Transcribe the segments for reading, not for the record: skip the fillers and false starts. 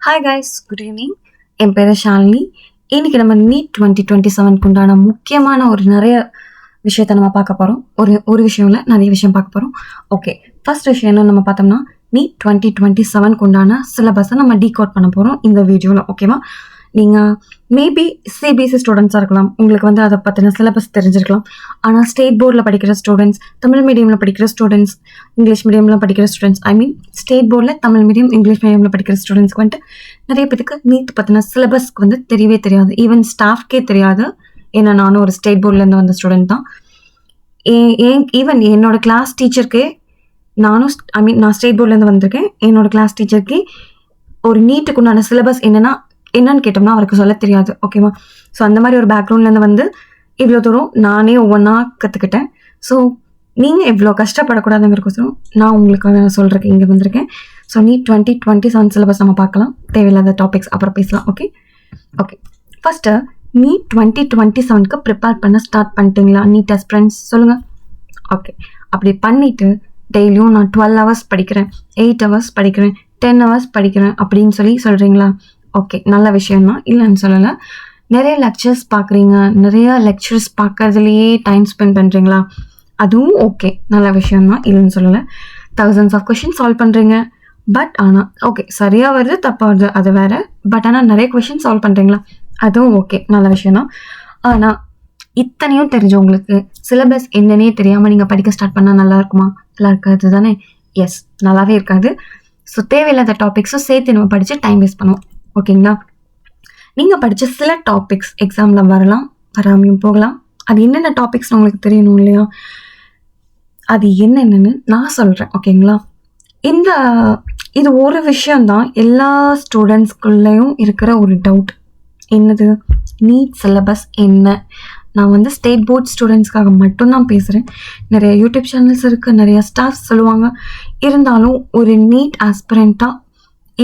Hi guys, good evening. என் பேர் ஷாலினி. இன்னைக்கு நம்ம நீட் 2027 உண்டான முக்கியமான நிறைய விஷயத்த நம்ம பார்க்க போகிறோம். ஒரு விஷயம் இல்லை, நிறைய விஷயம் பார்க்க போகிறோம். ஓகே, ஃபர்ஸ்ட் விஷயம் என்ன நம்ம பார்த்தோம்னா, நீட் 2027 உண்டான சிலபஸை நம்ம டீகோட் பண்ண போகிறோம் இந்த வீடியோவில். ஓகேவா? நீங்கள் மேபி சிபிஎஸ்சி ஸ்டூடெண்ட்ஸாக இருக்கலாம், உங்களுக்கு அதை பற்றின சிலபஸ் தெரிஞ்சிருக்கலாம். ஆனால் ஸ்டேட் போர்டில் படிக்கிற ஸ்டூடெண்ட்ஸ், தமிழ் மீடியமில் படிக்கிற ஸ்டூடெண்ட்ஸ், இங்கிலீஷ் மீடியமில் படிக்கிற ஸ்டூடெண்ட்ஸ், ஸ்டேட் போர்டில் தமிழ் மீடியம் இங்கிலீஷ் மீடியமில் படிக்கிற ஸ்டூடெண்ட்ஸ்க்கு நிறைய பேருக்கு நீட் பற்றின சிலபஸ்க்கு தெரியவே தெரியாது. ஈவன் ஸ்டாஃப்கே தெரியாது. ஏன்னா நானும் ஒரு ஸ்டேட் போர்ட்லேருந்து வந்த ஸ்டூடெண்ட் தான். ஈவன் என்னோட கிளாஸ் டீச்சருக்கே நான் ஸ்டேட் போர்ட்லேருந்து வந்திருக்கேன். என்னோட கிளாஸ் டீச்சருக்கு ஒரு நீட்டுக்கு உண்டான சிலபஸ் என்னன்னு கேட்டோம்னா அவருக்கு சொல்ல தெரியாது. ஓகேவா? ஸோ அந்த மாதிரி ஒரு பேக்ரவுண்ட்லேருந்து இவ்வளோ தூரம் நானே ஒவ்வொன்றா கற்றுக்கிட்டேன். ஸோ நீங்கள் இவ்வளோ கஷ்டப்படக்கூடாதுங்கிறக்கோசரம் நான் உங்களுக்கு சொல்கிறேன், இங்கே வந்திருக்கேன். ஸோ நீட் 2027 சிலபஸ் நம்ம பார்க்கலாம். தேவையில்லாத டாபிக்ஸ் அப்புறம் பேசலாம். ஓகே. ஃபஸ்ட்டு நீட் 2027க்கு ப்ரிப்பேர் பண்ண ஸ்டார்ட் பண்ணிட்டீங்களா நீட் ஆஸ்பிரண்ட்ஸ்? சொல்லுங்கள். ஓகே, அப்படி பண்ணிவிட்டு டெய்லியும் நான் 12 hours படிக்கிறேன், 8 hours படிக்கிறேன், 10 hours படிக்கிறேன் அப்படின்னு சொல்கிறீங்களா? ஓகே, நல்ல விஷயம்தான், இல்லைன்னு சொல்லலை. நிறைய லெக்சர்ஸ் பார்க்குறீங்க, நிறைய லெக்சர்ஸ் பார்க்கறதுலையே டைம் ஸ்பெண்ட் பண்ணுறீங்களா? அதுவும் ஓகே, நல்ல விஷயம்தான், இல்லைன்னு சொல்லலை. thousands of questions சால்வ் பண்ணுறீங்க. பட் ஆனால் ஓகே, சரியாக வருது தப்பாக வருது அது வேறு. பட் ஆனால் நிறைய கொஷின் சால்வ் பண்ணுறீங்களா? அதுவும் ஓகே, நல்ல விஷயம்தான். ஆனால் இத்தனையும் தெரிஞ்சவங்களுக்கு சிலபஸ் என்னன்னே தெரியாமல் நீங்கள் படிக்க ஸ்டார்ட் பண்ணால் நல்லா இருக்குமா? நல்லா இருக்காது தானே? எஸ், நல்லாவே இருக்காது. ஸோ தேவையில்லாத டாபிக்ஸும் சேர்த்து நம்ம படித்து டைம் வேஸ்ட் பண்ணுவோம். ஓகேங்களா? நீங்கள் படித்த சில டாபிக்ஸ் எக்ஸாமில் வரலாம், வராமையும் போகலாம். அது என்னென்ன டாபிக்ஸ் உங்களுக்கு தெரியணும் இல்லையா? அது என்னென்னு நான் சொல்கிறேன். ஓகேங்களா? இது ஒரு விஷயந்தான் எல்லா ஸ்டூடெண்ட்ஸ்குள்ளேயும் இருக்கிற ஒரு டவுட். என்னது? நீட் சிலபஸ் என்ன? நான் ஸ்டேட் போர்ட் ஸ்டூடெண்ட்ஸ்க்காக மட்டும்தான் பேசுகிறேன். நிறைய யூடியூப் சேனல்ஸ் இருக்குது, நிறைய ஸ்டாஃப்ஸ் சொல்லுவாங்க. இருந்தாலும் ஒரு நீட் ஆஸ்பிரண்ட்டாக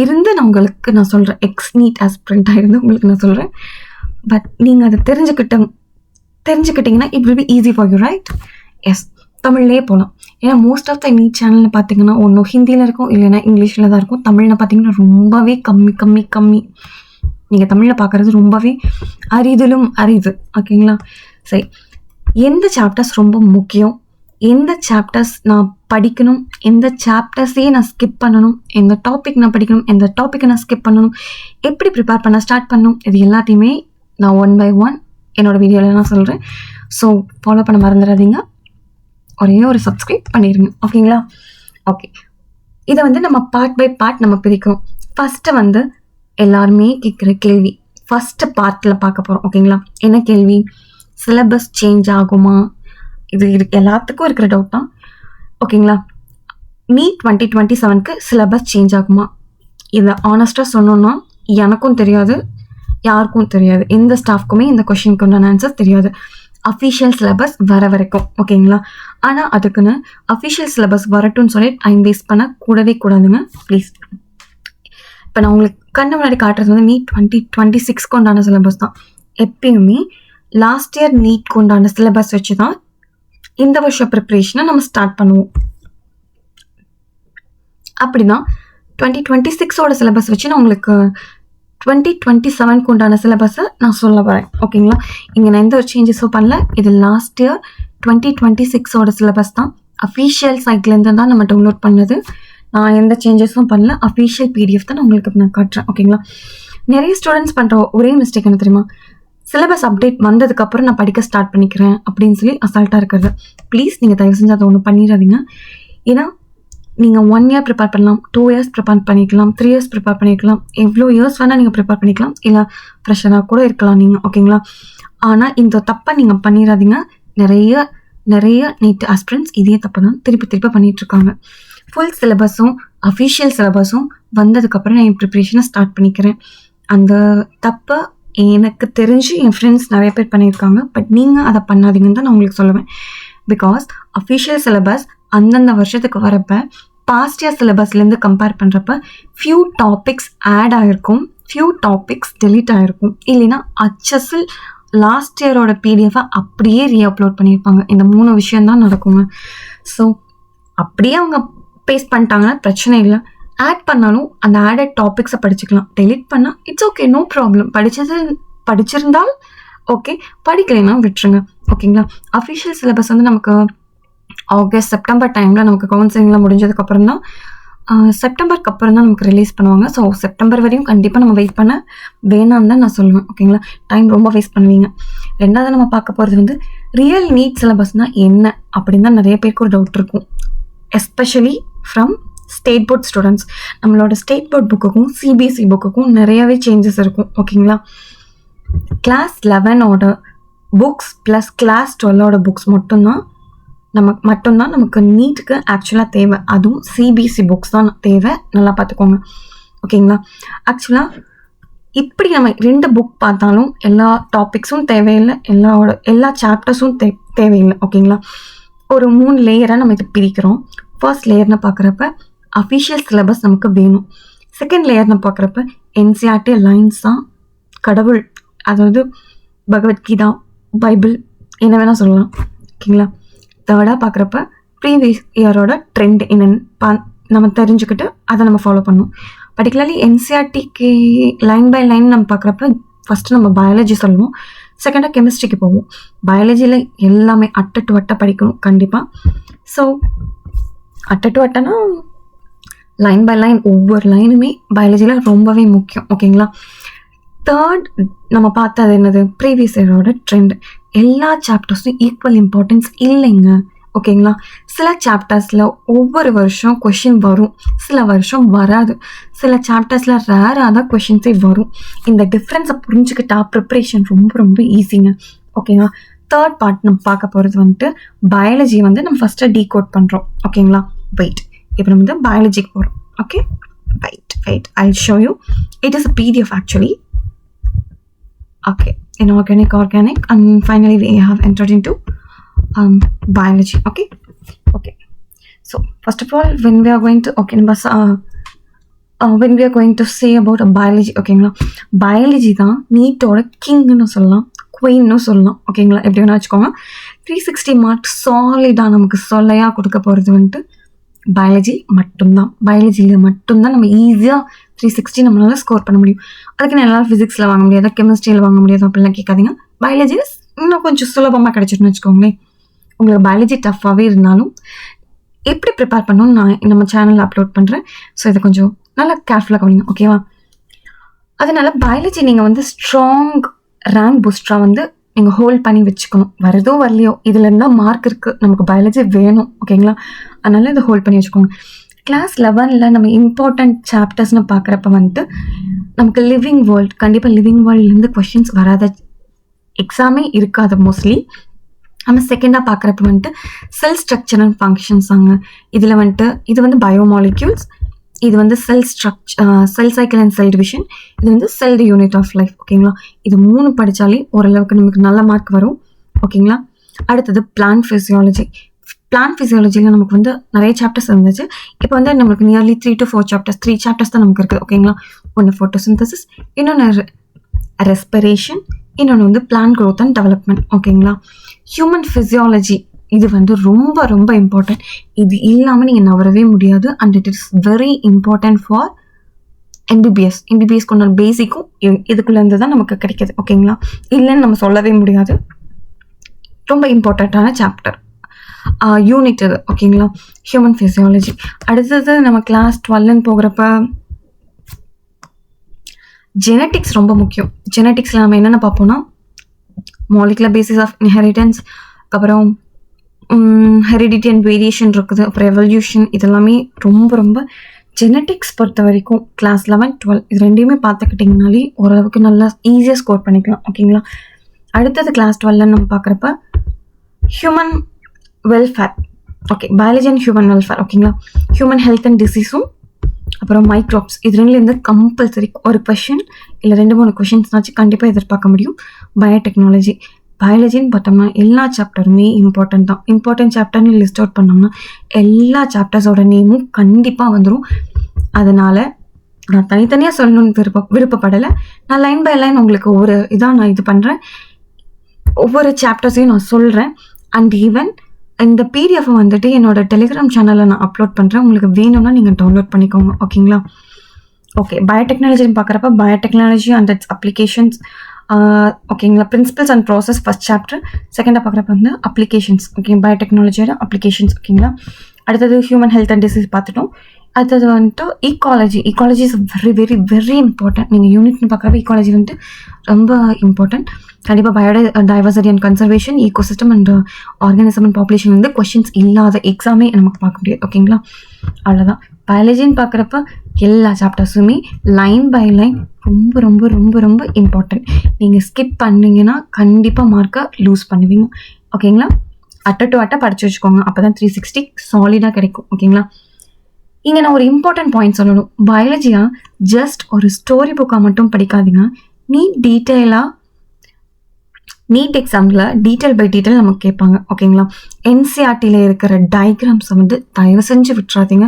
இருந்து நான் சொல்கிறேன், எக்ஸ் நீட் ஆஸ்பிரண்ட்டாக இருந்து உங்களுக்கு நான் சொல்கிறேன். பட் நீங்கள் அதை தெரிஞ்சுக்கிட்டிங்கன்னா it will be easy for you, right? Yes, தமிழ்லேயே போகலாம். ஏன்னா மோஸ்ட் ஆஃப் த நீட் சேனலில் பார்த்தீங்கன்னா ஒன்றும் ஹிந்தியில் இருக்கும், இல்லைன்னா இங்கிலீஷில் தான் இருக்கும். தமிழில் பார்த்தீங்கன்னா ரொம்பவே கம்மி. நீங்கள் தமிழில் பார்க்குறது ரொம்பவே அரிதிலும் அரிது. ஓகேங்களா? சரி, எந்த சாப்டர்ஸ் ரொம்ப முக்கியம், எந்த சாப்டர்ஸ் நான் படிக்கணும், எந்த சாப்டர்ஸையே நான் ஸ்கிப் பண்ணணும், எந்த டாபிக் நான் படிக்கணும், எந்த டாப்பிக்கை நான் ஸ்கிப் பண்ணணும், எப்படி ப்ரிப்பேர் பண்ண ஸ்டார்ட் பண்ணணும், இது எல்லாத்தையுமே நான் 1 by 1 என்னோடய வீடியோவில் நான் சொல்கிறேன். ஸோ ஃபாலோ பண்ண மறந்துடாதீங்க. ஒரே ஒரு சப்ஸ்கிரைப் பண்ணிடுங்க. ஓகேங்களா? ஓகே, இதை நம்ம பார்ட் பை பார்ட் நம்ம பிரிக்கிறோம். ஃபஸ்ட்டு எல்லாருமே கேட்குற கேள்வி ஃபஸ்ட்டு பார்ட்டில் பார்க்க போகிறோம். ஓகேங்களா? என்ன கேள்வி? சிலபஸ் சேஞ்ச் ஆகுமா? இது எல்லாத்துக்கும் இருக்கிற டவுட் தான். ஓகேங்களா? நீட் 2027க்கு சிலபஸ் சேஞ்ச் ஆகுமா? இதை ஆனஸ்டாக சொன்னோன்னா எனக்கும் தெரியாது, யாருக்கும் தெரியாது, எந்த ஸ்டாஃப்க்குமே இந்த கொஷினுக்கு உண்டான ஆன்சர் தெரியாது. அஃபிஷியல் சிலபஸ் வர வரைக்கும். ஓகேங்களா? ஆனால் அதுக்குன்னு அஃபிஷியல் சிலபஸ் வரட்டும்னு சொல்லி டைம் வேஸ்ட் பண்ண கூடவே கூடாதுங்க, ப்ளீஸ். இப்போ நான் உங்களுக்கு கண்ணு முன்னாடி காட்டுறது நீட் 2026க்கு உண்டான சிலபஸ் தான். எப்பயுமே லாஸ்ட் இயர் நீட்க்கு உண்டான சிலபஸ் வச்சு தான் இந்த வருஷம் ப்ரிப்ரேஷனை நம்ம ஸ்டார்ட் பண்ணுவோம். அப்படிதான் 2026ஓட சிலபஸ் வச்சு நான் உங்களுக்கு 2027க்கு உண்டான சிலபஸை நான் சொல்ல வரேன். ஓகேங்களா? இங்கே நான் எந்த ஒரு சேஞ்சஸும் பண்ணல. இது லாஸ்ட் இயர் 2026ஓட சிலபஸ் தான். அஃபீஷியல் சைட்லேருந்து தான் நம்ம டவுன்லோட் பண்ணது. நான் எந்த சேஞ்சஸும் பண்ணல. அஃபீஷியல் PDF தான் நான் உங்களுக்கு நான் காட்டுறேன். ஓகேங்களா? நிறைய ஸ்டூடெண்ட்ஸ் பண்ணுற ஒரே மிஸ்டேக் என்ன தெரியுமா? சிலபஸ் அப்டேட் வந்ததுக்கப்புறம் நான் படிக்க ஸ்டார்ட் பண்ணிக்கிறேன் அப்படின்னு சொல்லி அசால்ட்டாக இருக்கிறது. ப்ளீஸ் நீங்கள் தயவு செஞ்சு அதை ஒன்று பண்ணிடாதீங்க. ஏன்னா நீங்கள் 1 year ப்ரிப்பேர் பண்ணலாம், 2 years ப்ரிப்பேர் பண்ணிக்கலாம், 3 years ப்ரிப்பேர் பண்ணிக்கலாம், எவ்வளோ இயர்ஸ் வேணால் நீங்கள் ப்ரிப்பேர் பண்ணிக்கலாம், இல்லை ஃப்ரெஷராக கூட இருக்கலாம் நீங்கள். ஓகேங்களா? ஆனால் இந்த தப்பை நீங்கள் பண்ணிடாதீங்க. நிறைய நீட் ஆஸ்பிரண்ட்ஸ் இதே தப்பு தான் திருப்பி பண்ணிகிட்ருக்காங்க. ஃபுல் சிலபஸும் அஃபிஷியல் சிலபஸும் வந்ததுக்கப்புறம் நான் என் ப்ரிப்ரேஷனை ஸ்டார்ட் பண்ணிக்கிறேன். அந்த தப்பை எனக்கு தெரிஞ்சு என் ஃப்ரெண்ட்ஸ் நிறைய பேர் பண்ணியிருக்காங்க. பட் நீங்கள் அதை பண்ணாதீங்கன்னு தான் நான் உங்களுக்கு சொல்லுவேன். பிகாஸ் அஃபிஷியல் சிலபஸ் அந்தந்த வருஷத்துக்கு வரப்போ பாஸ்ட் இயர் சிலபஸ்லேருந்து கம்பேர் பண்ணுறப்ப ஃபியூ டாபிக்ஸ் ஆட் ஆகிருக்கும், ஃபியூ டாபிக்ஸ் டெலீட் ஆகிருக்கும், இல்லைன்னா HSL லாஸ்ட் இயரோட PDF-ஐ அப்படியே ரீஅப்லோட் பண்ணியிருப்பாங்க. இந்த 3 விஷயந்தான் நடக்குங்க. ஸோ அப்படியே அவங்க பேஸ்ட் பண்ணிட்டாங்கன்னா பிரச்சனை இல்லை. ஆட் பண்ணாலும் அந்த ஆடட் டாபிக்ஸை படிச்சுக்கலாம். டெலிட் பண்ணால் இட்ஸ் ஓகே, நோ ப்ராப்ளம். படிச்சிருந்தால் ஓகே, படிக்கலைன்னா விட்டுருங்க. ஓகேங்களா? அஃபிஷியல் சிலபஸ் வந்து நமக்கு ஆகஸ்ட் செப்டம்பர் டைமில் நமக்கு கவுன்சிலிங்லாம் முடிஞ்சதுக்கப்புறம் தான், செப்டம்பருக்கு அப்புறம் தான் நமக்கு ரிலீஸ் பண்ணுவாங்க. ஸோ செப்டம்பர் வரையும் கண்டிப்பாக நம்ம வெயிட் பண்ண வேணான்னு தான் நான் சொல்லுவேன். ஓகேங்களா? டைம் ரொம்ப வேஸ்ட் பண்ணுவீங்க. ரெண்டாவது நம்ம பார்க்க போகிறது வந்து ரியல் நீட் சிலபஸ்னால் என்ன அப்படின்னு தான் நிறைய பேருக்கு ஒரு டவுட் இருக்கும். Especially from state board students. நம்மளோட ஸ்டேட் போர்ட் புக்குக்கும் சிபிஎஸ்சி புக்குக்கும் நிறையவே சேஞ்சஸ் இருக்கும். ஓகேங்களா? கிளாஸ் 11ஓட புக்ஸ் ப்ளஸ் கிளாஸ் 12ஓட புக்ஸ் மட்டும்தான் நமக்கு நீட்டுக்கு ஆக்சுவலாக தேவை. அதுவும் சிபிஎஸ்சி புக்ஸ் தான் தேவை. நல்லா பார்த்துக்கோங்க. ஓகேங்களா? ஆக்சுவலாக இப்படி நம்ம 2 புக் பார்த்தாலும் எல்லா டாபிக்ஸும் தேவையில்லை, எல்லா சாப்டர்ஸும் தேவையில்லை. ஓகேங்களா? ஒரு 3 லேயராக நம்ம இதை பிரிக்கிறோம். ஃபர்ஸ்ட் லேயர்னு பார்க்குறப்ப அஃபிஷியல் சிலபஸ் நமக்கு வேணும். செகண்ட் லேயர்னு பார்க்குறப்ப என்சிஆர்டி லைன்ஸ் தான் கடவுள், அதாவது பகவத்கீதா, பைபிள், என்ன வேணால் சொல்லலாம். ஓகேங்களா? தேர்டாக பார்க்குறப்ப ப்ரீவியஸ் இயரோட ட்ரெண்ட் என்னென்னு நம்ம தெரிஞ்சுக்கிட்டு அதை நம்ம ஃபாலோ பண்ணணும். பர்டிகுலர்லி என்சிஆர்டிக்கு லைன் பை லைன் நம்ம பார்க்குறப்ப ஃபஸ்ட்டு நம்ம பயாலஜி சொல்லுவோம், செகண்டாக கெமிஸ்ட்ரிக்கு போவோம். பயாலஜியில் எல்லாமே அட்டை டு அட்டை படிக்கணும் கண்டிப்பாக. ஸோ அட்டை டு அட்டைனா லைன் பை லைன், ஒவ்வொரு லைனுமே பயாலஜியில் ரொம்பவே முக்கியம். ஓகேங்களா? தேர்ட் நம்ம பார்த்தது என்னது? ப்ரீவியஸ் இயரோட ட்ரெண்ட். எல்லா சாப்டர்ஸும் ஈக்குவல் இம்பார்ட்டன்ஸ் இல்லைங்க. ஓகேங்களா? சில சாப்டர்ஸில் ஒவ்வொரு வருஷம் கொஷின் வரும், சில வருஷம் வராது. சில சாப்டர்ஸில் ரேராக தான் கொஷின்ஸே வரும். இந்த டிஃப்ரென்ஸை புரிஞ்சுக்கிட்டா ப்ரிப்ரேஷன் ரொம்ப ரொம்ப ஈஸிங்க. ஓகேங்களா? தேர்ட் பார்ட் நம்ம பார்க்க போகிறது வந்துட்டு பயாலஜி வந்து நம்ம ஃபஸ்ட்டு டீகோட் பண்ணுறோம். ஓகேங்களா? வெயிட், இப்போ நம்ம வந்து பயாலஜிக்கு போகிறோம். Okay, wait I'll show you. It is a PDF actually. Okay, inorganic, organic, and finally we have entered into biology. Okay, so first of all, when we are going to say about a biology, ஓகேங்களா? Biology தான் நீட்டோட கிங்னு சொல்லலாம், குயின்னு சொல்லலாம். ஓகேங்களா? எப்படி வேணா வச்சுக்கோங்க. 360 marks சாலிடாக நமக்கு சொல்லையாக கொடுக்க போகிறது வந்துட்டு பயாலஜி மட்டும்தான். பயாலஜியில் மட்டும்தான் நம்ம ஈஸியாக 360 நம்மளால ஸ்கோர் பண்ண முடியும். அதுக்கு நான் எல்லாம் ஃபிசிக்ஸில் வாங்க முடியாதா, கெமிஸ்ட்ரியில் வாங்க முடியாதா அப்படிலாம் கேட்காதீங்க. பயாலஜியில் இன்னும் கொஞ்சம் சுலபமாக கிடச்சிட்டுன்னு வச்சுக்கோங்களேன். உங்களுக்கு பயாலஜி டஃப்பாகவே இருந்தாலும் எப்படி ப்ரிப்பேர் பண்ணணும்னு நான் நம்ம சேனலில் அப்லோட் பண்ணுறேன். ஸோ இதை கொஞ்சம் நல்லா கேர்ஃபுல்லாக கவனிங்க. ஓகேவா? அதனால் பயாலஜி நீங்கள் வந்து ஸ்ட்ராங் ரேங்க் பூஸ்டராக வந்து நீங்கள் ஹோல்ட் பண்ணி வச்சுக்கணும். வருதோ வரலையோ இதில் இருந்தால் மார்க் இருக்குது, நமக்கு பயாலஜி வேணும். ஓகேங்களா? அதனால் இதை ஹோல்ட் பண்ணி வச்சுக்கோங்க. கிளாஸ் 11ல் நம்ம இம்பார்ட்டண்ட் சாப்டர்ஸ்னு பார்க்குறப்ப வந்துட்டு நமக்கு லிவிங் வேர்ல்டு, கண்டிப்பாக லிவிங் வேர்ல்ட்லேருந்து கொஷின்ஸ் வராத எக்ஸாமே இருக்காது மோஸ்ட்லி. நம்ம செகண்டாக பார்க்குறப்ப வந்துட்டு செல் ஸ்ட்ரக்சர் அண்ட் ஃபங்க்ஷன்ஸ் ஆங்க. இதில் வந்துட்டு இது வந்து பயோமாலிக்யூல்ஸ், இது வந்து cell cycle and cell division, இது வந்து செல் யூனிட் ஆஃப் லைஃப். ஓகேங்களா? இது 3 படித்தாலே ஓரளவுக்கு நமக்கு நல்ல மார்க் வரும். ஓகேங்களா? அடுத்தது பிளான்ட் ஃபிசியாலஜி. பிளான்ட் ஃபிசியாலஜியில் நமக்கு வந்து நிறைய சாப்டர்ஸ் இருந்துச்சு. இப்போ வந்து நம்மளுக்கு நியர்லி 3 to 4 சாப்டர்ஸ், 3 சாப்டர்ஸ் தான் நமக்கு இருக்குது. ஓகேங்களா? ஒன்று ஃபோட்டோசிந்தசிஸ், இன்னொன்று ரெஸ்பிரேஷன், இன்னொன்று வந்து பிளான்ட் க்ரோத் அண்ட் டெவலப்மெண்ட். ஓகேங்களா? ஹியூமன் ஃபிசியாலஜி இது வந்து ரொம்ப ரொம்ப இம்பார்ட்டன்ட். இது இல்லாமல் நீங்கள் நவரவே முடியாது. And it is very important for MBBS கொண்ட பேசிக்கும் இதுக்குள்ளேருந்து தான் நமக்கு கிடைக்கிது. ஓகேங்களா? இல்லைன்னு நம்ம சொல்லவே முடியாது. ரொம்ப இம்பார்ட்டண்ட்டான சாப்டர் யூனிட் இது. ஓகேங்களா? Human physiology. அடுத்தது நம்ம கிளாஸ் 12ன்னு போகிறப்ப ஜெனட்டிக்ஸ் ரொம்ப முக்கியம். ஜெனட்டிக்ஸில் நம்ம என்னென்ன பார்ப்போம்னா மாலிகுலர் பேசிஸ் ஆஃப் இன்ஹெரிட்டன்ஸ், அப்புறம் ஹெரிடிட்டி அண்ட் வேரியேஷன் இருக்குது, அப்புறம் எவல்யூஷன். இதெல்லாமே ரொம்ப ரொம்ப ஜெனட்டிக்ஸ் பொறுத்த வரைக்கும் கிளாஸ் 11, 12 இது ரெண்டையுமே பார்த்துக்கிட்டிங்கனாலே ஓரளவுக்கு நல்லா ஈஸியாக ஸ்கோர் பண்ணிக்கலாம். ஓகேங்களா? அடுத்தது கிளாஸ் 12 நம்ம பார்க்குறப்ப human welfare. Okay, biology and human welfare. ஓகேங்களா? ஹியூமன் ஹெல்த் அண்ட் டிசீஸும் அப்புறம் மைக்ரோப்ஸ், இது ரெண்டுலேருந்து கம்பல்சரி ஒரு கொஷின் இல்லை 2-3 கொஷின்ஸ்னாச்சும் கண்டிப்பாக எதிர்பார்க்க முடியும். பயோடெக்னாலஜி. பயாலஜின்னு பார்த்தோம்னா எல்லா சாப்டருமே இம்பார்ட்டன்ட் தான். இம்பார்ட்டன்ட் சாப்டர்னு லிஸ்ட் அவுட் பண்ணோம்னா எல்லா சாப்டர்ஸோட நேமும் கண்டிப்பாக வந்துடும். அதனால் நான் தனித்தனியாக சொல்லணும்னு விருப்பப்படலை. நான் லைன் பை லைன் உங்களுக்கு நான் இது பண்ணுறேன். ஒவ்வொரு சாப்டர்ஸையும் நான் சொல்கிறேன். அண்ட் ஈவன் இந்த பிடிஎஃப் வந்துட்டு என்னோட டெலிகிராம் சேனலில் நான் அப்லோட் பண்ணுறேன். உங்களுக்கு வேணும்னா நீங்கள் டவுன்லோட் பண்ணிக்கோங்க. ஓகேங்களா? ஓகே, பயோடெக்னாலஜின்னு பார்க்குறப்ப பயோடெக்னாலஜி அண்ட் இட்ஸ் அப்ளிகேஷன்ஸ், ஓகேங்களா, principles and process first chapter. செகண்டாக பார்க்குறப்ப வந்து அப்ளிகேஷன்ஸ். Okay, பயோடெக்னாலஜியோட applications. ஓகேங்களா? அடுத்தது ஹியூமன் ஹெல்த் அண்ட் டிசீஸ் பார்த்துட்டோம். அடுத்தது வந்துட்டு ecology. Ecology is very very very important. நீங்கள் யூனிட்னு பார்க்குறப்ப ஈக்காலஜி வந்துட்டு ரொம்ப இம்பார்ட்டன்ட். கண்டிப்பாக biodiversity and conservation, ecosystem and organism and population வந்து கொஷின்ஸ் இல்லாத எக்ஸாமே நமக்கு பார்க்க முடியாது. ஓகேங்களா? அவ்வளோதான். பயாலஜின்னு பார்க்குறப்ப எல்லா சாப்டர்ஸுமே லைன் பை லைன் ரொம்ப ரொம்ப ரொம்ப ரொம்ப இம்பார்ட்டன்ட். நீங்கள் ஸ்கிப் பண்ணிங்கன்னா கண்டிப்பாக மார்க்கை லூஸ் பண்ணுவீங்க. ஓகேங்களா? அட்டை டு அட்டை படித்து வச்சுக்கோங்க. அப்போ தான் 360 சாலிடாக கிடைக்கும். ஓகேங்களா? இங்கே நான் ஒரு இம்பார்ட்டன்ட் பாயிண்ட் சொல்லணும். பயாலஜியாக ஜஸ்ட் ஒரு ஸ்டோரி புக்காக மட்டும் படிக்காதீங்க. நீட் எக்ஸாமில் டீட்டெயில் பை டீட்டெயில் நமக்கு கேட்பாங்க. ஓகேங்களா? என்சிஆர்டியில் இருக்கிற டயக்ராம்ஸை வந்து தயவு செஞ்சு விட்டுறாதீங்க.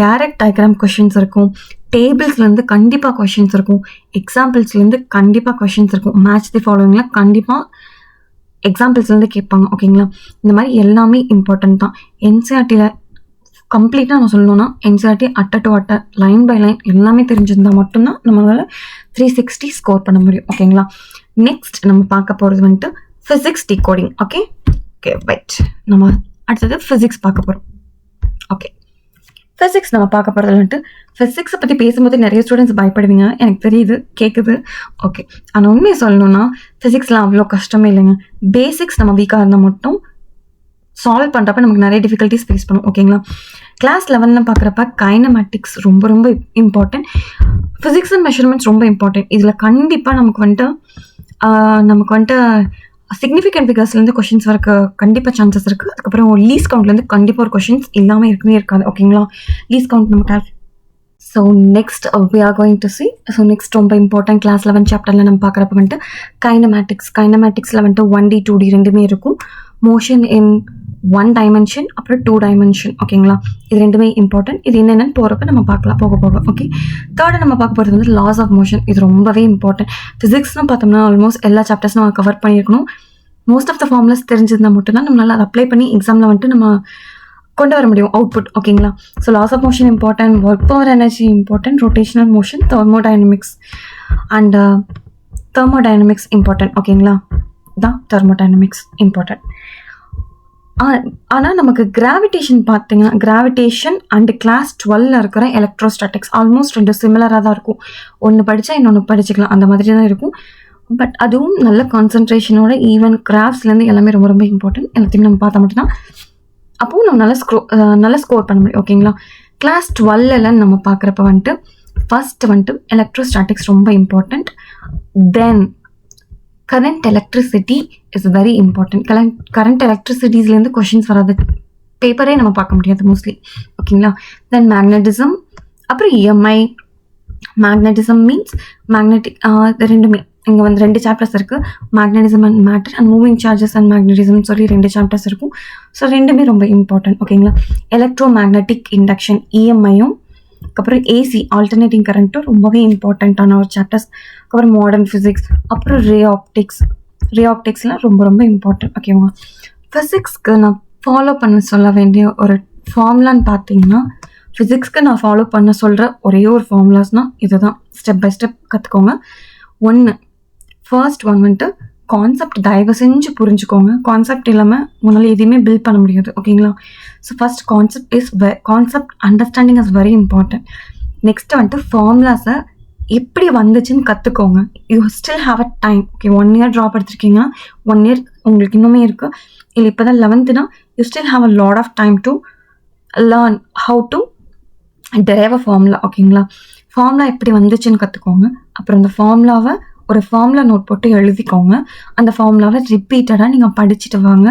டைரக்ட் டயக்ராம் கொஷின்ஸ் இருக்கும். டேபிள்ஸ்லேருந்து கண்டிப்பாக கொஷின்ஸ் இருக்கும். எக்ஸாம்பிள்ஸ்லேருந்து கண்டிப்பாக கொஷின்ஸ் இருக்கும். மேட்ச் தி ஃபாலோவிங்கில் கண்டிப்பாக எக்ஸாம்பிள்ஸ்லேருந்து கேட்பாங்க. ஓகேங்களா? இந்த மாதிரி எல்லாமே இம்பார்ட்டன்ட் தான். என்சிஆர்டியில் கம்ப்ளீட்டாக நம்ம சொல்லணும்னா என்சிஆர்டி அட்டை டு அட்டை லைன் பை லைன் எல்லாமே தெரிஞ்சிருந்தால் மட்டும்தான் நம்மளால் 360 ஸ்கோர் பண்ண முடியும். ஓகேங்களா? நெக்ஸ்ட் நம்ம பார்க்க போகிறது வந்துட்டு ஃபிசிக்ஸ் டிகோடிங். ஓகே வெயிட், நம்ம அடுத்தது ஃபிசிக்ஸ் பார்க்க போகிறோம். ஓகே, ஃபிசிக்ஸ் நம்ம பார்க்க போகிறது வந்துட்டு ஃபிசிக்ஸை பற்றி பேசும்போது நிறைய ஸ்டூடெண்ட்ஸ் பயப்படுவீங்க, எனக்கு தெரியுது, கேட்குது. ஓகே, ஆனால் உண்மையை சொல்லணும்னா ஃபிசிக்ஸ்லாம் அவ்வளோ கஷ்டமே இல்லைங்க. பேசிக்ஸ் நம்ம வீக்காக இருந்தால் மட்டும் சால்வ் பண்ணுறப்ப நமக்கு நிறைய டிஃபிகல்ட்டிஸ் ஃபேஸ் பண்ணும். ஓகேங்களா? கிளாஸ் 11 பார்க்குறப்ப கைனமேட்டிக்ஸ் ரொம்ப ரொம்ப இம்பார்ட்டன்ட். ஃபிசிக்ஸ் அண்ட் மெஷர்மெண்ட்ஸ் ரொம்ப இம்பார்ட்டன்ட். இதில் கண்டிப்பாக நமக்கு வந்துட்டு சிக்னிஃபிகண்ட் ஃபிகர்ஸ்லேருந்து கொஷின்ஸ் வரக்கு கண்டிப்பாக சான்சஸ் இருக்குது. அதுக்கப்புறம் லீஸ் கவுண்ட்லேருந்து கண்டிப்பாக ஒரு கொஷின்ஸ் இல்லாமல் இருக்கவே இருக்காது. ஓகேங்களா? லீஸ் கவுண்ட் நம்ம so next we are going to see. So next ரொம்ப இம்பார்ட்டன்ட் கிளாஸ் 11 சாப்டரில் நம்ம பார்க்குறப்ப வந்துட்டு கைனமேட்டிக்ஸில் வந்துட்டு 1D 2D ரெண்டுமே இருக்கும். மோஷன் இன் 1 டைமென்ஷன், அப்புறம் 2 டைமென்ஷன். ஓகேங்களா? இது ரெண்டுமே இம்பார்ட்டன்ட். இது என்னென்னு போகிறப்ப நம்ம பார்க்கலாம் போக. ஓகே, தேர்டு நம்ம பார்க்க போகிறது வந்து லாஸ் ஆஃப் மோஷன். இது ரொம்பவே இம்பார்ட்டன்ட். ஃபிசிக்ஸ்னு பார்த்தோம்னா ஆல்மோஸ்ட் எல்லா சாப்டர்ஸும் நம்ம கவர் பண்ணியிருக்கணும். மோஸ்ட் ஆஃப் த ஃபார்முலாஸ் தெரிஞ்சிருந்தால் மட்டும்தான் நம்மளால் அதை அப்ளை பண்ணி எக்ஸாமில் வந்துட்டு நம்ம கொண்டு வர முடியும் அவுட்புட். ஓகேங்களா? So laws of motion important, work power energy important, rotational motion, thermodynamics and thermodynamics important. ஓகேங்களா? தான் தெர்மோடைனமிக்ஸ் இம்பார்ட்டன்ட். ஆனால் நமக்கு கிராவிடேஷன் பார்த்தீங்கன்னா கிராவிடேஷன் அண்ட் கிளாஸ் 12 இருக்கிற எலக்ட்ரோஸ்டாட்டிக்ஸ் ஆல்மோஸ்ட் ரெண்டு சிமிலராக தான் இருக்கும். ஒன்று படித்தா இன்னொன்று படிச்சுக்கலாம், அந்த மாதிரி தான் இருக்கும். பட் அதுவும் நல்ல கான்சன்ட்ரேஷனோட ஈவன் கிராஃப்ஸ்லேருந்து எல்லாமே ரொம்ப ரொம்ப இம்பார்ட்டன்ட். எல்லாத்தையும் நம்ம பார்த்தா மட்டும்தான் அப்போவும் நம்ம நல்ல ஸ்கோர் பண்ண முடியும். ஓகேங்களா? கிளாஸ் 12 நம்ம பார்க்குறப்ப வந்துட்டு ஃபர்ஸ்ட் வந்துட்டு எலக்ட்ரோஸ்டாட்டிக்ஸ் ரொம்ப important. Then current electricity is very important. Current எலக்ட்ரிசிட்டிஸ்லேருந்து கொஷின்ஸ் வராது, பேப்பரே நம்ம பார்க்க முடியாது மோஸ்ட்லி. ஓகேங்களா? தென் மேக்னட்டிசம், அப்புறம் இஎம்ஐ. மேக்னட்டிசம் மீன்ஸ் மேக்னெட்டிக், ரெண்டுமே இங்கே வந்து 2 சாப்டர்ஸ் இருக்குது. Magnetism and matter and moving charges and மேக்னட்டிசம்னு சொல்லி 2 சாப்டர்ஸ் இருக்கும். ஸோ ரெண்டுமே ரொம்ப இம்பார்ட்டன்ட். ஓகேங்களா? எலக்ட்ரோ மேக்னட்டிக் இண்டக்ஷன் இஎம்ஐயும், அப்புறம் ஏசி ஆல்டர்னேட்டிங் கரண்ட்டும் ரொம்பவே இம்பார்ட்டண்ட்டான ஒரு சாப்டர்ஸ். அப்புறம் மாடர்ன் ஃபிசிக்ஸ், அப்புறம் ரே ஆப்டிக்ஸ்லாம் ரொம்ப ரொம்ப இம்பார்ட்டன்ட். ஓகேவா? ஃபிசிக்ஸ்க்கு நான் ஃபாலோ பண்ண சொல்ல வேண்டிய ஒரு ஃபார்முலான்னு பார்த்தீங்கன்னா, ஃபிசிக்ஸ்க்கு நான் ஃபாலோ பண்ண சொல்கிற ஒரே ஒரு ஃபார்முலாஸ்னால் இதுதான். ஸ்டெப் பை ஸ்டெப் கற்றுக்கோங்க. ஃபர்ஸ்ட் ஒன் வந்துட்டு கான்செப்ட் தயவு செஞ்சு புரிஞ்சுக்கோங்க. கான்செப்ட் இல்லாமல் உங்களால் எதையுமே பில்ட் பண்ண முடியாது. ஓகேங்களா? So first concept understanding is very important. Next வந்துட்டு ஃபார்முலாஸை எப்படி வந்துச்சுன்னு கற்றுக்கோங்க. You still have a time. Okay, 1 year drop எடுத்திருக்கீங்கன்னா 1 இயர் உங்களுக்கு இன்னுமே இருக்குது. இல்லை இப்போ தான் 11th you still have a lot of time to learn how to derive a formula. ஓகேங்களா? ஃபார்முலா எப்படி வந்துச்சுன்னு கற்றுக்கோங்க. அப்புறம் அந்த ஃபார்முலாவை ஒரு ஃபார்முலா நோட் போட்டு எழுதிக்கோங்க. அந்த ஃபார்முலாவை ரிப்பீட்டடாக நீங்கள் படிச்சுட்டு வாங்க.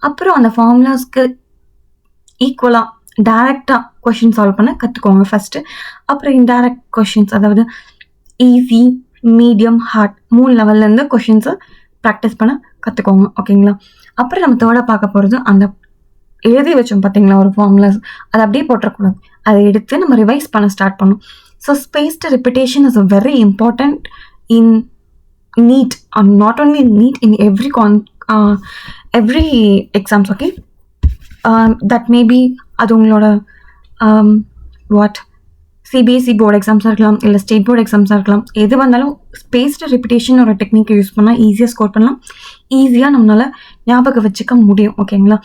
அப்புறம் அந்த ஃபார்முலாஸ்க்கு ஈக்குவலாக டைரெக்டாக கொஷின் சால்வ் பண்ண கற்றுக்கோங்க ஃபஸ்ட்டு. அப்புறம் இன்டைரக்ட் கொஷின்ஸ், அதாவது ஈஸி, மீடியம், ஹார்ட் 3 லெவல்லேருந்து கொஷின்ஸை ப்ராக்டிஸ் பண்ண கற்றுக்கோங்க. ஓகேங்களா? அப்புறம் நம்ம தேர்டாக பார்க்க போகிறது அந்த எழுதி வச்சோம் பார்த்தீங்களா ஒரு ஃபார்முலாஸ், அதை அப்படியே போட்டுறக்கூடாது. அதை எடுத்து நம்ம ரிவைஸ் பண்ண ஸ்டார்ட் பண்ணணும். So spaced repetition is very important in NEET, or not only in NEET, in every exams. Okay, that maybe அது உங்களோட வாட் சிபிஎஸ்சி போர்டு எக்ஸாம்ஸாக இருக்கலாம், இல்லை ஸ்டேட் போர்டு எக்ஸாம்ஸாக இருக்கலாம். எது வந்தாலும் ஸ்பேஸ்டு ரிப்பிட்டேஷன் ஒரு டெக்னிக்கை யூஸ் பண்ணால் ஈஸியாக ஸ்கோர் பண்ணலாம், ஈஸியாக நம்மளால் ஞாபகம் வச்சுக்க முடியும். ஓகேங்களா?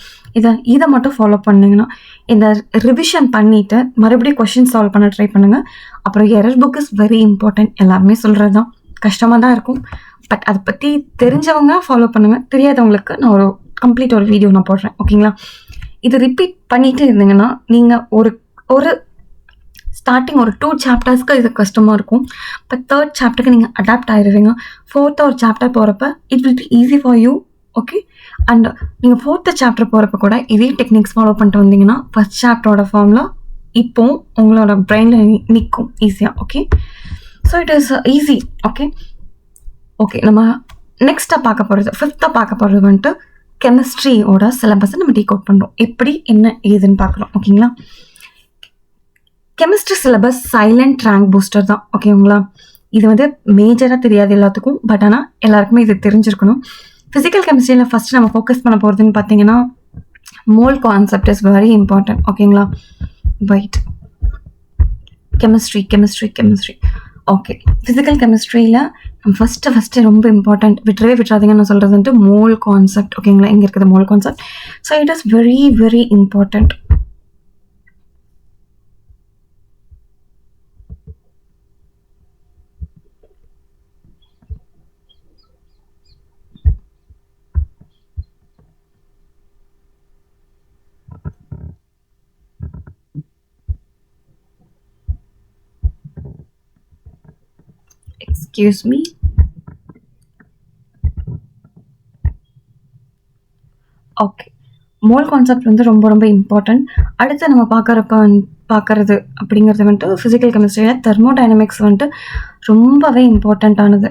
இதை மட்டும் ஃபாலோ பண்ணிங்கன்னா இந்த ரிவிஷன் பண்ணிவிட்டு மறுபடியும் கொஷின் சால்வ் பண்ண ட்ரை பண்ணுங்கள். அப்புறம் error book is very important. எல்லாருமே சொல்கிறது தான், கஷ்டமாக தான் இருக்கும். பட் அதை பற்றி தெரிஞ்சவங்க ஃபாலோ பண்ணுங்கள், தெரியாதவங்களுக்கு நான் கம்ப்ளீட் ஒரு வீடியோ நான் போடுறேன். ஓகேங்களா? இது ரிப்பீட் பண்ணிகிட்டே இருந்தீங்கன்னா நீங்கள் ஒரு ஸ்டார்டிங் ஒரு 2 சாப்டர்ஸ்க்கு இது கஷ்டமாக இருக்கும். பட் 3rd சாப்டருக்கு நீங்கள் அடாப்ட் ஆகிடுவீங்க. 4th ஒரு சாப்டர் போகிறப்ப it will be easy for you. Okay, and நீங்கள் 4th சாப்டர் போகிறப்ப கூட இதே டெக்னிக்ஸ் ஃபாலோ பண்ணிட்டு வந்தீங்கன்னா 1st சாப்டரோட ஃபார்மில் இப்போ உங்களோட பிரெயினில் நிற்கும் ஈஸியாக. Okay, so it is easy. Okay, நம்ம நெக்ஸ்ட்டாக பார்க்க போகிறது 5th பார்க்க போகிறது வந்துட்டு கெமிஸ்ட்ரியோட சிலபஸை நம்ம டீகோட் பண்ணுறோம். எப்படி என்ன ஏதுன்னு பார்க்குறோம். ஓகேங்களா? Chemistry syllabus silent rank booster தான். ஓகேங்களா? இது வந்து மேஜராக தெரியாது எல்லாத்துக்கும், பட் ஆனால் எல்லாருக்குமே இது தெரிஞ்சிருக்கணும். ஃபிசிக்கல் கெமிஸ்ட்ரியில் ஃபஸ்ட்டு நம்ம ஃபோக்கஸ் பண்ண போகிறதுன்னு பார்த்தீங்கன்னா mole concept is very important. ஓகேங்களா? பைட் கெமிஸ்ட்ரி. ஓகே, ஃபிசிக்கல் கெமிஸ்ட்ரியில் ஃபஸ்ட்டு ரொம்ப இம்பார்ட்டன்ட், விட்டுறாதீங்கன்னு நான் சொல்கிறது வந்துட்டு மோல் கான்செப்ட். ஓகேங்களா? இங்கே இருக்குது mole concept. So it is very very important. Excuse me. Okay, mole concept வந்து ரொம்ப ரொம்ப இம்பார்ட்டன்ட். அடுத்து நம்ம பார்க்கறது அப்படிங்கிறது வந்துட்டு ஃபிசிக்கல் கெமிஸ்ட்ரியில் தெர்மோடைனமிக்ஸ் வந்துட்டு ரொம்பவே இம்பார்ட்டண்ட்டானது.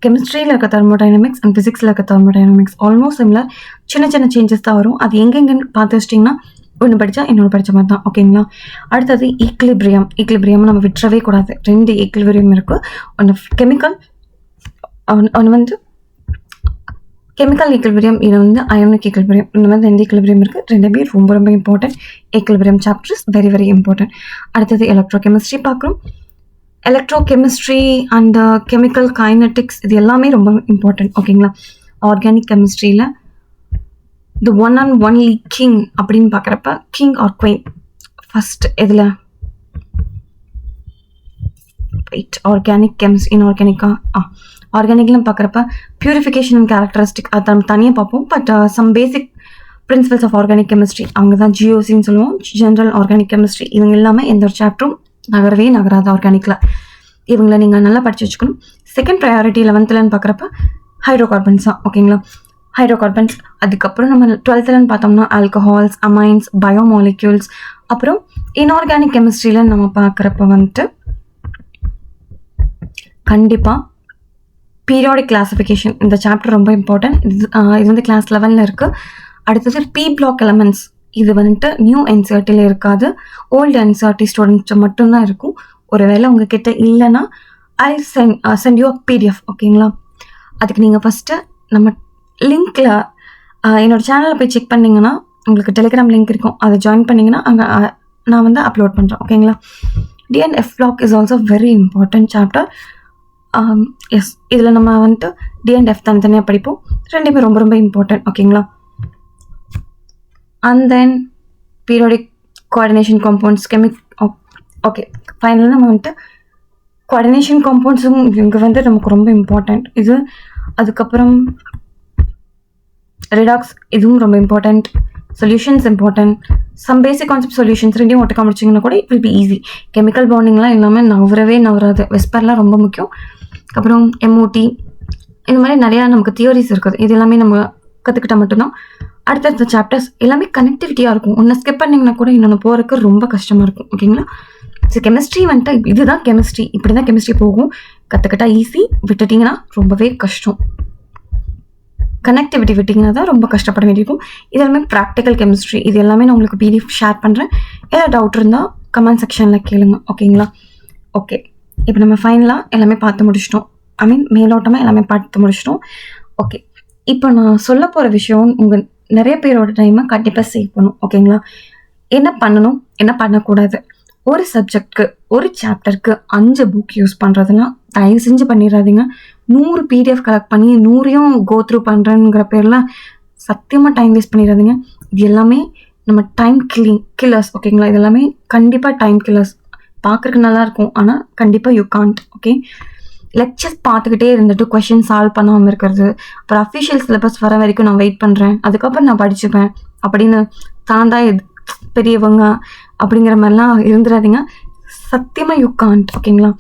கெமிஸ்ட்ரியில் இருக்க தெர்மோடைனமிக்ஸ் அண்ட் ஃபிசிக்ஸில் இருக்க தெர்மோடைனமிக்ஸ் ஆல்மோஸ்ட் சிமிலர். சின்ன சின்ன சேஞ்சஸ் தான் வரும். அது எங்கெங்கன்னு பார்த்து வச்சிட்டிங்கன்னா ஒன்று படித்தா இன்னொன்று படித்த மாதிரி தான். ஓகேங்களா? அடுத்தது ஈக்லிபிரியம் நம்ம விட்டுறவே கூடாது. 2 ஈக்லிபிரியம் இருக்குது. ஒன்று கெமிக்கல் ஈக்லிபிரியம், இது வந்து அயோனிக் ஈக்லிபிரியம். இந்த மாதிரி 2 ஈக்லிபிரியம் இருக்குது. 2 ரொம்ப ரொம்ப important. Equilibrium chapters very very important. அடுத்தது எலக்ட்ரோ கெமிஸ்ட்ரி பார்க்குறோம். Electrochemistry and chemical kinetics இது எல்லாமே ரொம்ப இம்பார்ட்டன்ட். ஓகேங்களா? ஆர்கானிக் கெமிஸ்ட்ரியில் the one and only king அப்படின்னு பார்க்குறப்ப கிங் ஆர் குயின் ஃபஸ்ட் இதில் ஆர்கானிக் கெமிஸ்ட்ரி ஆர்கானிக்லாம் பார்க்குறப்ப பியூரிஃபிகேஷன் அண்ட் கேரக்டரிஸ்டிக் அது நம்ம தனியாக பார்ப்போம். But some basic principles of organic chemistry அவங்க தான் ஜிஓசின்னு சொல்லுவோம், ஜென்ரல் ஆர்கானிக் கெமிஸ்ட்ரி. இவங்க இல்லாமல் எந்த ஒரு சாப்டரும் நகராது ஆர்கானிக்கில். இவங்களை நீங்கள் நல்லா படித்து வச்சுக்கணும். செகண்ட் ப்ரையாரிட்டி 11th பார்க்குறப்ப ஹைட்ரோகார்பன்ஸ் தான். ஓகேங்களா? ஹைட்ரோகார்பன்ஸ். அதுக்கப்புறம் நம்ம 12th பார்த்தோம்னா ஆல்கஹால்ஸ், அமைன்ஸ், பயோமாலிக்யூல்ஸ். அப்புறம் இன்ஆர்கானிக் கெமிஸ்ட்ரியில் நம்ம பார்க்குறப்ப வந்துட்டு கண்டிப்பாக பீரியாடிக் கிளாசிஃபிகேஷன் இந்த சாப்டர் ரொம்ப இம்பார்ட்டன்ட். இது வந்து கிளாஸ் 11 இருக்குது. அடுத்தது பி பிளாக் எலமெண்ட்ஸ். இது வந்துட்டு நியூ என்சிஆர்டியில் இருக்காது, ஓல்டு என்சிஆர்டி ஸ்டூடெண்ட்ஸ் மட்டும்தான் இருக்கும். ஒருவேளை உங்ககிட்ட இல்லைன்னா ஐ சென்ட் யூ பிடிஎஃப். ஓகேங்களா? அதுக்கு நீங்கள் ஃபஸ்ட்டு நம்ம லிங்க்கில் என்னோடய சேனலில் போய் செக் பண்ணிங்கன்னா உங்களுக்கு டெலிகிராம் லிங்க் இருக்கும், அதை ஜாயின் பண்ணிங்கன்னா அங்கே நான் வந்து அப்லோட் பண்ணுறேன். ஓகேங்களா? D and f block is also very important chapter. Yes, இதில் நம்ம வந்துட்டு டிஎன்எஃப் தனித்தனியாக படிப்போம். 2 ரொம்ப ரொம்ப இம்பார்ட்டன்ட். ஓகேங்களா? And then periodic coordination compounds okay, ஃபைனலாக நம்ம வந்துட்டு கோஆர்டினேஷன் காம்பவுண்ட்ஸும் இங்கே வந்து நமக்கு ரொம்ப இம்பார்ட்டண்ட். இது அதுக்கப்புறம் ரிடாக்ஸ் இதுவும் ரொம்ப important. Solutions important. Some basic concept solutions 2 ஒட்டுக்கா முடிச்சிங்கன்னா கூட it will be easy. Chemical பாண்டிங்லாம் இல்லாமல் நவராது. வெஸ்பர்லாம் ரொம்ப முக்கியம். அப்புறம் எம்ஓடி இந்த மாதிரி நிறையா நமக்கு தியோரிஸ் இருக்குது. இது எல்லாமே நம்ம கற்றுக்கிட்டால் மட்டும்தான் அடுத்தடுத்த சாப்டர்ஸ் எல்லாமே கனெக்டிவிட்டியாக இருக்கும். ஒன்று ஸ்கிப் பண்ணிங்கன்னா கூட இன்னொன்று போகிறதுக்கு ரொம்ப கஷ்டமாக இருக்கும். ஓகேங்களா? ஸோ கெமிஸ்ட்ரி வந்துட்டு இதுதான் கெமிஸ்ட்ரி, இப்படி தான் கெமிஸ்ட்ரி போகும். கற்றுக்கிட்டா ஈஸி, விட்டுட்டிங்கன்னா ரொம்பவே கஷ்டம். கனெக்டிவிட்டி விட்டிங்கன்னா தான் ரொம்ப கஷ்டப்பட வேண்டியிருக்கும். இது எல்லாமே ப்ராக்டிக்கல் கெமிஸ்ட்ரி. இது எல்லாமே நான் உங்களுக்கு பிடிஎஃப் ஷேர் பண்ணுறேன். ஏதாவது டவுட் இருந்தால் கமெண்ட் செக்ஷனில் கேளுங்க. ஓகேங்களா? ஓகே, இப்போ நம்ம ஃபைனலாக எல்லாமே பார்த்து முடிச்சிட்டோம். மேலோட்டமாக எல்லாமே பார்த்து முடிச்சிட்டோம். ஓகே, இப்போ நான் சொல்ல போகிற விஷயம் நிறைய பேரோட டைமை கண்டிப்பாக சேவ் பண்ணும். ஓகேங்களா? என்ன பண்ணணும், என்ன பண்ணக்கூடாது, ஒரு சப்ஜெக்ட்க்கு ஒரு சாப்டருக்கு 5 புக் யூஸ் பண்ணுறதுலாம் தயவு செஞ்சு பண்ணிடாதீங்க. 100 PDF கலெக்ட் பண்ணி 100ஐயும் கோ த்ரூ பண்ணுறேங்கிற பேரில் சத்தியமாக டைம் வேஸ்ட் பண்ணிடாதீங்க. இது எல்லாமே நம்ம டைம் கில்லர்ஸ். ஓகேங்களா? இது எல்லாமே கண்டிப்பாக டைம் கில்லர்ஸ். பார்க்குறதுக்கு நல்லாயிருக்கும், ஆனால் கண்டிப்பாக யூ காண்ட். ஓகே, லெக்சர்ஸ் பார்த்துக்கிட்டே இருந்துட்டு கொஷின் சால்வ் பண்ணாமல் இருக்கிறது, அப்புறம் அஃபிஷியல் சிலபஸ் வர வரைக்கும் நான் வெயிட் பண்ணுறேன், அதுக்கப்புறம் நான் படிச்சுப்பேன் அப்படின்னு தான் பெரியவங்க அப்படிங்கிற மாதிரிலாம் இருந்துடாதீங்க. சத்தியமாக யூ காண்ட். ஓகேங்களா?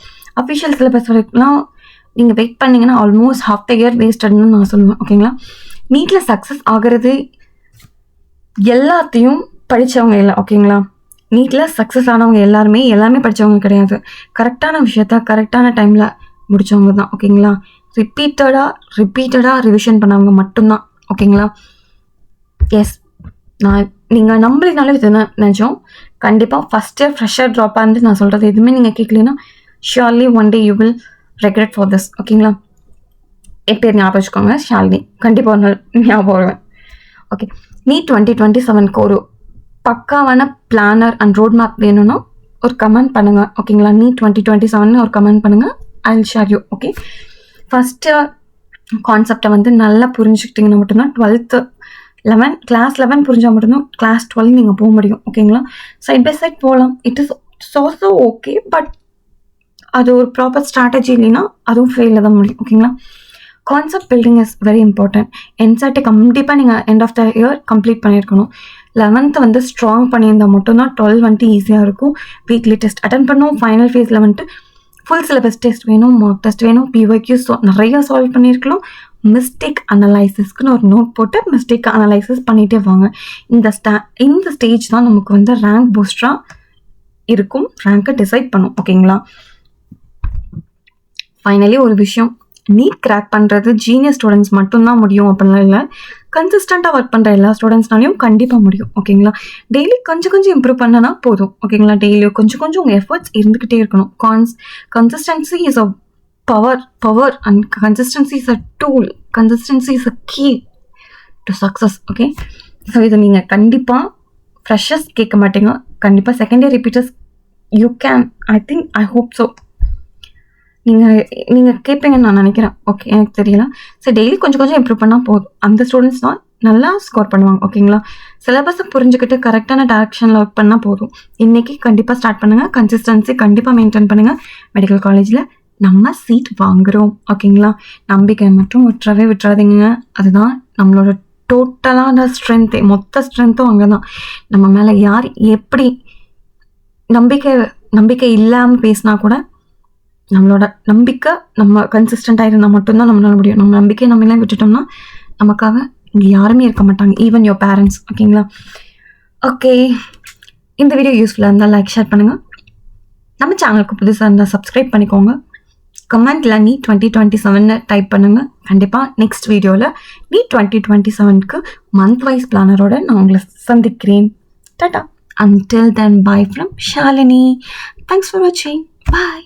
அஃபிஷியல் சிலபஸ் வரைக்கும்லாம் நீங்கள் வெயிட் பண்ணிங்கன்னா ஆல்மோஸ்ட் half the year வேஸ்டட்னு நான் சொல்லுவேன். ஓகேங்களா? நீட்டில் சக்ஸஸ் ஆகிறது எல்லாத்தையும் படித்தவங்க இல்லை. ஓகேங்களா? நீட்டில் சக்ஸஸ் ஆனவங்க எல்லாமே படித்தவங்க கிடையாது. கரெக்டான விஷயத்த கரெக்டான டைமில் முடித்தவங்க தான். ஓகேங்களா? ரிப்பீட்டடாக ரிவிஷன் பண்ணவங்க மட்டும்தான். ஓகேங்களா? எஸ், நீங்கள் நம்பலினாலே இது நினச்சோம். கண்டிப்பாக ஃபஸ்ட் இயர் ஃப்ரெஷர் ட்ராப்பாக இருந்து நான் சொல்கிறது எதுவுமே நீங்கள் கேட்கலன்னா surely one day you will regret for this. ஓகேங்களா? என் பேர் ஞாபகம் வச்சுக்கோங்க, ஷாலினி. கண்டிப்பாக ஒரு நாள் ஞாபகம் வருவேன். ஓகே, நீட் 2027க்கு ஒரு பக்காவான பிளானர் அண்ட் ரோட் மேப் வேணும்னா ஒரு கமெண்ட் பண்ணுங்கள். ஓகேங்களா? நீட் 2027 ஒரு கமெண்ட் பண்ணுங்கள், I will share you. Okay, first கான்செப்டை வந்து நல்லா புரிஞ்சுக்கிட்டிங்கன்னா மட்டும்தான் கிளாஸ் 11 புரிஞ்சால் மட்டும்தான் கிளாஸ் 12 நீங்கள் போக முடியும். ஓகேங்களா? சைட் பை சைட் போகலாம், it is also okay. But அது ஒரு ப்ராப்பர் ஸ்ட்ராட்டஜி இல்லைன்னா அதுவும் ஃபெயிலில் தான் முடியும். ஓகேங்களா? Concept building is very important. என்செட்டை கண்டிப்பாக நீங்கள் end of the year complete பண்ணியிருக்கணும். 11th வந்து ஸ்ட்ராங் பண்ணியிருந்தால் மட்டும்தான் 12 வந்துட்டு ஈஸியாக இருக்கும். வீக்லி டெஸ்ட் அட்டன் பண்ணோம். ஃபைனல் ஃபேஸில் வந்துட்டு ஃபுல் சிலபஸ் டெஸ்ட் வேணும், மார்க் டெஸ்ட் வேணும், PYQ நிறையா சால்வ் பண்ணியிருக்கலாம். மிஸ்டேக் அனலைசிஸ்க்குன்னு ஒரு நோட் போட்டு மிஸ்டேக் அனலைசிஸ் பண்ணிகிட்டே வாங்க. இந்த ஸ்டேஜ் தான் நமக்கு வந்து ரேங்க் பூஸ்டராக இருக்கும், ரேங்கை டிசைட் பண்ணும். ஓகேங்களா? ஃபைனலி ஒரு விஷயம், நீட் கிராக் பண்ணுறது ஜீனியஸ் ஸ்டூடெண்ட்ஸ் மட்டும்தான் முடியும் அப்படின்லாம் இல்லை. கன்சிஸ்டண்ட்டாக ஒர்க் பண்ணுற எல்லா ஸ்டூடெண்ட்ஸ்னாலையும் கண்டிப்பாக முடியும். ஓகேங்களா? டெய்லி கொஞ்சம் இம்ப்ரூவ் பண்ணனா போதும். ஓகேங்களா? டெய்லியும் கொஞ்சம் உங்கள் எஃபர்ட்ஸ் இருந்துக்கிட்டே இருக்கணும். Consistency is a power and consistency is a tool. Consistency is a key to success. Okay, so இதை நீங்கள் கண்டிப்பாக ஃப்ரெஷர்ஸ் கேட்க மாட்டீங்க, கண்டிப்பாக second year repeaters you can, I hope so. நீங்கள் கேட்பீங்கன்னு நான் நினைக்கிறேன். ஓகே, எனக்கு தெரியல. ஸோ டெய்லி கொஞ்சம் இம்ப்ரூவ் பண்ணால் போதும். அந்த ஸ்டூடெண்ட்ஸ் தான் நல்லா ஸ்கோர் பண்ணுவாங்க. ஓகேங்களா? சிலபஸை புரிஞ்சுக்கிட்டு கரெக்டான டேரக்ஷனில் ஒர்க் பண்ணால் போதும். இன்றைக்கி கண்டிப்பாக ஸ்டார்ட் பண்ணுங்கள். கன்சிஸ்டன்சி கண்டிப்பாக மெயின்டைன் பண்ணுங்கள். மெடிக்கல் காலேஜில் நம்ம சீட் வாங்குகிறோம். ஓகேங்களா? நம்பிக்கை மட்டும் விட்டுறாதீங்க. அதுதான் நம்மளோட டோட்டலான ஸ்ட்ரென்த்து, மொத்த ஸ்ட்ரென்த்தும் அங்கே தான். நம்ம மேலே யார் எப்படி நம்பிக்கை இல்லாமல் பேசினா கூட நம்மளோட நம்பிக்கை, நம்ம கன்சிஸ்டண்ட்டாக இருந்தால் மட்டும்தான் நம்மளால முடியும். நம்ம நம்பிக்கை நம்மளாம் விட்டுட்டோம்னா நமக்காக இங்கே யாருமே இருக்க மாட்டாங்க, ஈவன் யோர் பேரண்ட்ஸ். ஓகேங்களா? ஓகே, இந்த வீடியோ யூஸ்ஃபுல்லாக இருந்தால் லைக் ஷேர் பண்ணுங்கள். நம்ம சேனலுக்கு புதுசாக இருந்தால் சப்ஸ்கிரைப் பண்ணிக்கோங்க. கமெண்ட்டில் நீட் 2027 டைப் பண்ணுங்கள். கண்டிப்பாக நெக்ஸ்ட் வீடியோவில் நீட் 2027க்கு மந்த் வைஸ் பிளானரோட நான் உங்களை சந்திக்கிறேன். Tata. Until then, bye from Shalini. Thanks for watching. Bye.